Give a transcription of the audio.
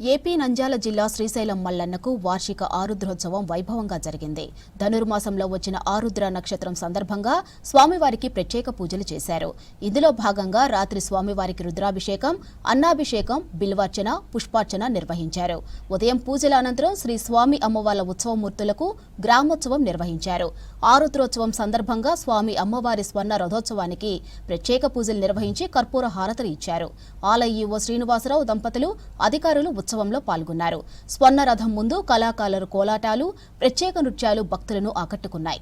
AP Nandyal జిల్లా శ్రీశైలం మల్లన్నకు వార్షిక ఆరుద్రోత్సవం వైభవంగా జరిగింది. ధనుర్మాసంలో వచ్చిన ఆరుద్ర నక్షత్రం సందర్భంగా స్వామివారికి ప్రత్యేక పూజలు చేశారు. ఇందులో భాగంగా రాత్రి స్వామివారికి రుద్రాభిషేకం, అన్నాభిషేకం, బిల్వార్చన, పుష్పార్చన నిర్వహించారు. ఉదయం పూజల అనంతరం శ్రీ స్వామి అమ్మవార్ల ఉత్సవమూర్తులకు గ్రామోత్సవం నిర్వహించారు. ఆరుద్రోత్సవం సందర్భంగా స్వామి అమ్మవారి స్వర్ణ రథోత్సవానికి ప్రత్యేక పూజలు నిర్వహించి కర్పూర హారతులు ఇచ్చారు. ఆలయ ఈవో శ్రీనివాసరావు దంపతులు, అధికారులు ఉత్సవంలో పాల్గొన్నారు. స్వర్ణ రథం ముందు కళాకారుల కోలాటాలు, ప్రత్యేక నృత్యాలు భక్తులను ఆకట్టుకున్నాయి.